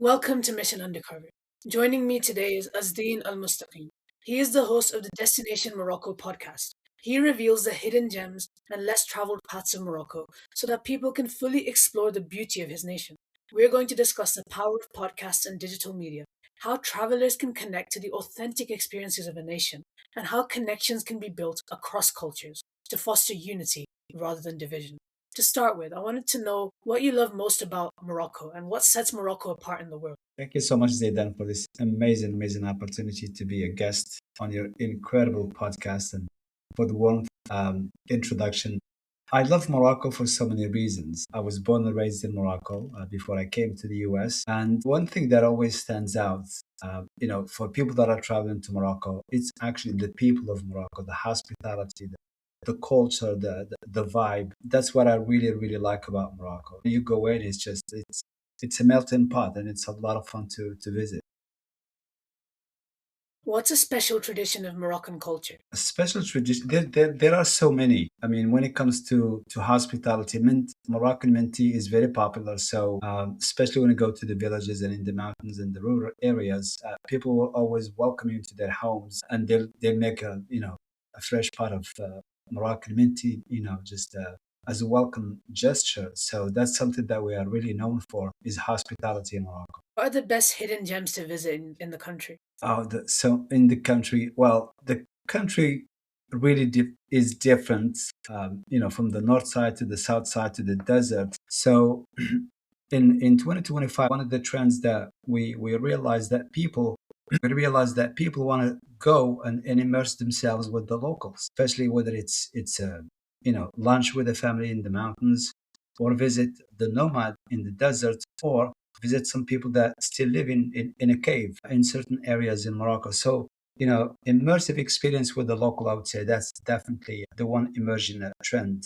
Welcome to Mission Undercover. Joining me today is Azdean ElMoustaqim. He is the host of the Destination Morocco podcast. He reveals the hidden gems and less traveled paths of Morocco so that people can fully explore the beauty of his nation. We're going to discuss the power of podcasts and digital media, how travelers can connect to the authentic experiences of a nation, and how connections can be built across cultures to foster unity rather than division. To start with, I wanted to know what you love most about Morocco and what sets Morocco apart in the world. Thank you so much, Zaidan, for this amazing opportunity to be a guest on your incredible podcast and for the warm introduction. I love Morocco for so many reasons. I was born and raised in Morocco before I came to the US. And one thing that always stands out, for people that are traveling to Morocco, it's actually the people of Morocco, the hospitality, the culture, the vibe. That's what I really like about Morocco. You go in, it's a melting pot, and it's a lot of fun to visit. What's a special tradition of Moroccan culture? A special tradition. There are so many. I mean, when it comes to hospitality, Moroccan mint tea is very popular. So, especially when you go to the villages and in the mountains and the rural areas, people will always welcome you to their homes, and they'll make a fresh pot of Moroccan mint tea. Just as a welcome gesture. So that's something that we are really known for is hospitality in Morocco. What are the best hidden gems to visit in the country? So in the country, well, the country really is different, from the north side to the south side to the desert. So in 2025, one of the trends that we realized that people want to go and immerse themselves with the locals, especially whether it's lunch with a family in the mountains, or visit the nomad in the desert, or visit some people that still live in a cave in certain areas in Morocco. So, immersive experience with the local, I would say that's definitely the one immersion trend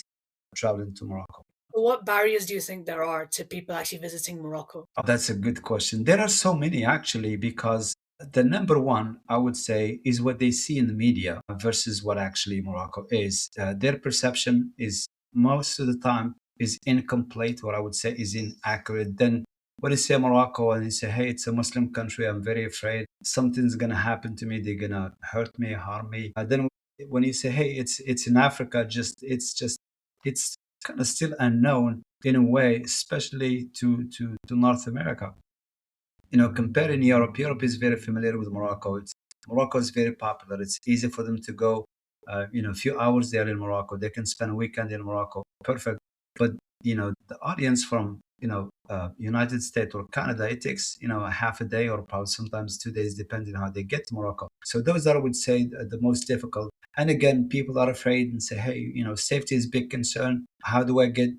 traveling to Morocco. What barriers do you think there are to people actually visiting Morocco? Oh, that's a good question. There are so many actually, because the number one, I would say, is what they see in the media versus what actually Morocco is. Their perception is most of the time is incomplete, or I would say is inaccurate. Then when you say Morocco and you say, hey, it's a Muslim country, I'm very afraid something's gonna happen to me, they're gonna hurt me, harm me. Then when you say, hey, it's in Africa, it's kind of still unknown in a way, especially to North America. Comparing Europe, Europe is very familiar with Morocco. Morocco is very popular. It's easy for them to go. A few hours there in Morocco. They can spend a weekend in Morocco. Perfect. But the audience from United States or Canada, it takes a half a day or probably sometimes 2 days, depending on how they get to Morocco. So those are, I would say, the most difficult. And again, people are afraid and say, hey, safety is a big concern. How do I get,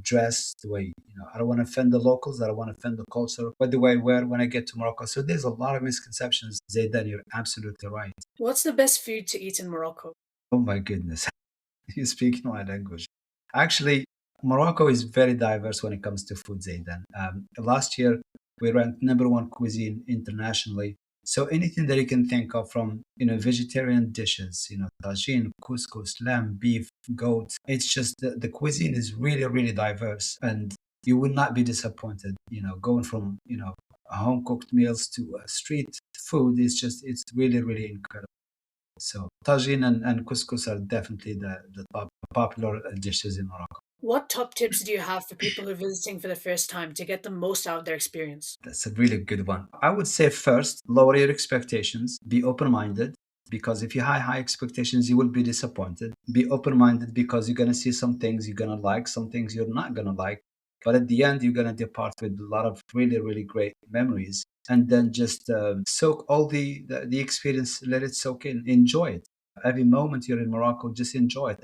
dressed the way, I don't want to offend the locals. I don't want to offend the culture. What do I wear when I get to Morocco? So there's a lot of misconceptions. Zaydan, you're absolutely right. What's the best food to eat in Morocco? Oh my goodness. You speak my language. Actually, Morocco is very diverse when it comes to food, Zaydan. Last year, we ranked number one cuisine internationally. So anything that you can think of, from vegetarian dishes, tagine, couscous, lamb, beef, goat. It's just the cuisine is really diverse, and you will not be disappointed. Going from home cooked meals to street food is it's really incredible. So tagine and couscous are definitely the top popular dishes in Morocco. What top tips do you have for people who are visiting for the first time to get the most out of their experience? That's a really good one. I would say first, lower your expectations, be open minded, because if you have high expectations, you will be disappointed. Be open minded because you're going to see some things you're going to like, some things you're not going to like. But at the end, you're going to depart with a lot of really great memories. And then just soak all the experience, let it soak in, enjoy it. Every moment you're in Morocco, just enjoy it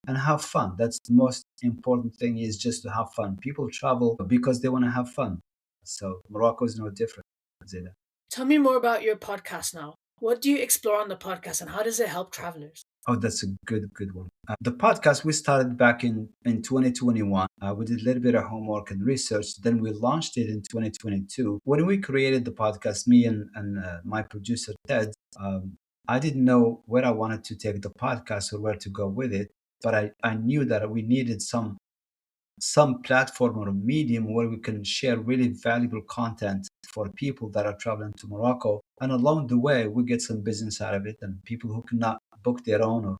and have fun. That's the most important thing, is just to have fun. People travel because they want to have fun. So Morocco is no different, Zeda. Tell me more about your podcast now. What do you explore on the podcast and how does it help travelers? Oh, that's a good one. The podcast we started back in 2021. We did a little bit of homework and research. Then we launched it in 2022. When we created the podcast, me and my producer Ted, I didn't know where I wanted to take the podcast or where to go with it, but I knew that we needed some platform or a medium where we can share really valuable content for people that are traveling to Morocco. And along the way, we get some business out of it, and people who cannot book their own or,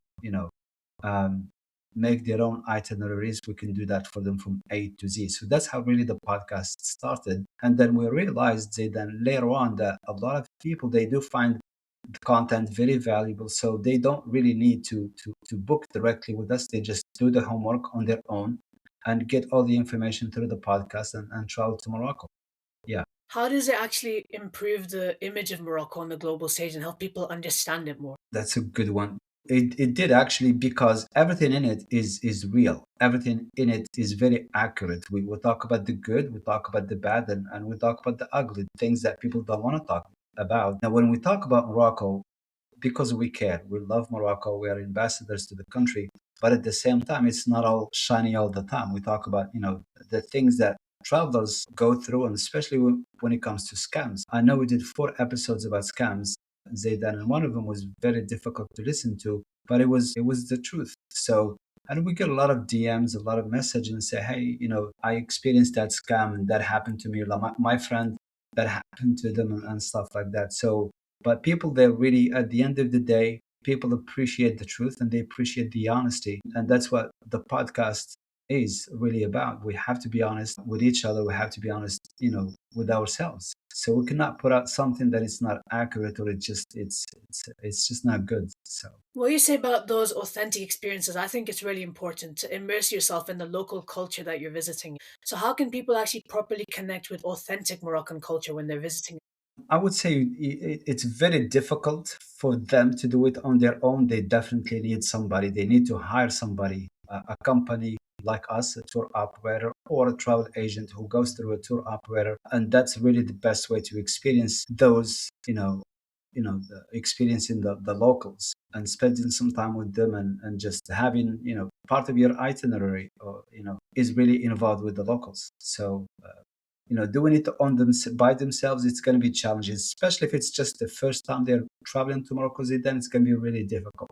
um, make their own itineraries, we can do that for them from A to Z. So that's how really the podcast started. And then we realized that then later on that a lot of people, they do find the content very valuable. So they don't really need to book directly with us. They just do the homework on their own and get all the information through the podcast and travel to Morocco. Yeah. How does it actually improve the image of Morocco on the global stage and help people understand it more? That's a good one. It did actually, because everything in it is real. Everything in it is very accurate. We talk about the good, we talk about the bad, and we talk about the ugly things that people don't want to talk about. Now, when we talk about Morocco, because we care, we love Morocco, we are ambassadors to the country, but at the same time, it's not all shiny all the time. We talk about, the things that travelers go through, and especially when it comes to scams. I know we did 4 episodes about scams, Zaydan, and one of them was very difficult to listen to, but it was the truth. So, and we get a lot of DMs, a lot of messages, and say, hey, I experienced that scam and that happened to me. Like my friend, that happened to them, and stuff like that. So, but people, they're really, at the end of the day, people appreciate the truth and they appreciate the honesty, and that's what the podcast is really about. We have to be honest with each other. We have to be honest, with ourselves. So we cannot put out something that is not accurate, or it's just not good. So What you say about those authentic experiences, I think it's really important to immerse yourself in the local culture that you're visiting. So, how can people actually properly connect with authentic Moroccan culture when they're visiting? I would say it's very difficult for them to do it on their own. They definitely need somebody. They need to hire somebody, a company like us, a tour operator or a travel agent who goes through a tour operator, and that's really the best way to experience those, the experiencing the locals and spending some time with them, and just having, part of your itinerary, or, is really involved with the locals. So. Doing it on them by themselves, it's going to be challenging, especially if it's just the first time they're traveling to Morocco. Then it's going to be really difficult.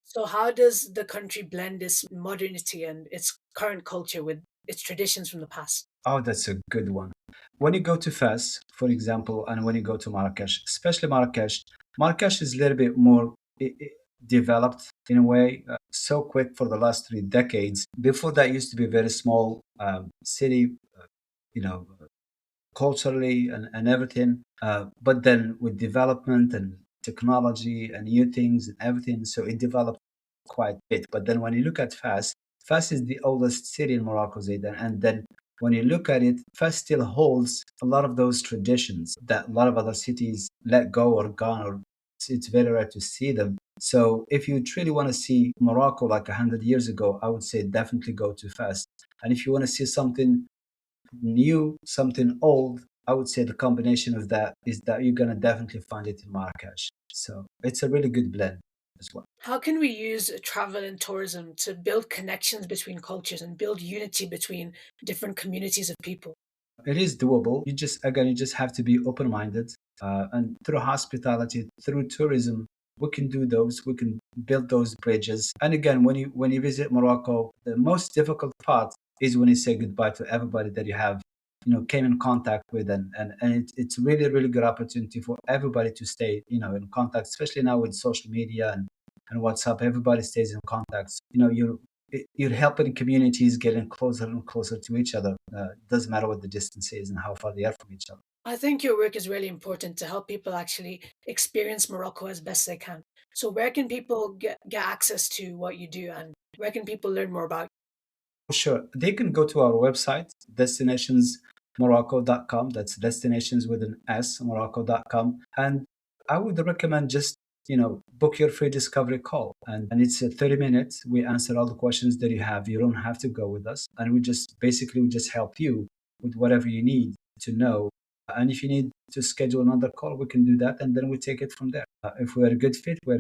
So, how does the country blend its modernity and its current culture with its traditions from the past? Oh, that's a good one. When you go to Fez, for example, and when you go to Marrakesh, especially Marrakesh is a little bit more developed in a way, so quick for the last 3 decades. Before that, used to be a very small city, you know, culturally and everything. But then with development and technology and new things and everything, so it developed quite a bit. But then when you look at Fas, Fas is the oldest city in Morocco, Zaydan. And then when you look at it, Fas still holds a lot of those traditions that a lot of other cities let go or gone, or it's very rare to see them. So if you truly want to see Morocco like 100 years ago, I would say definitely go to Fas. And if you want to see something new, something old, I would say the combination of that is that you're gonna definitely find it in Marrakesh. So it's a really good blend as well. How can we use travel and tourism to build connections between cultures and build unity between different communities of people? It is doable. You just have to be open-minded, and through hospitality, through tourism, we can do those. We can build those bridges. And again, when you visit Morocco, the most difficult part is when you say goodbye to everybody that you have, came in contact with, and it's really really good opportunity for everybody to stay, in contact, especially now with social media and WhatsApp. Everybody stays in contact. You're helping communities getting closer and closer to each other. Doesn't matter what the distance is and how far they are from each other. I think your work is really important to help people actually experience Morocco as best they can. So, where can people get access to what you do, and where can people learn more about Sure, they can go to our website, destinationsmorocco.com. That's destinations with an S, morocco.com. And I would recommend just, book your free discovery call. And it's 30 minutes. We answer all the questions that you have. You don't have to go with us. And we just help you with whatever you need to know. And if you need to schedule another call, we can do that. And then we take it from there. If we're a good fit, we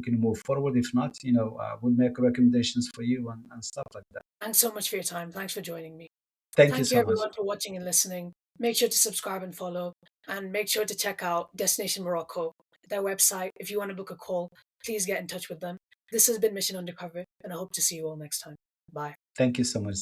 can move forward. If not, we'll make recommendations for you and stuff like that. Thanks so much for your time. Thanks for joining me. Thank you Thank you, so much. everyone, for watching and listening. Make sure to subscribe and follow, and make sure to check out Destination Morocco, their website. If you want to book a call, please get in touch with them. This has been Mission Undercover, and I hope to see you all next time. Bye. Thank you so much.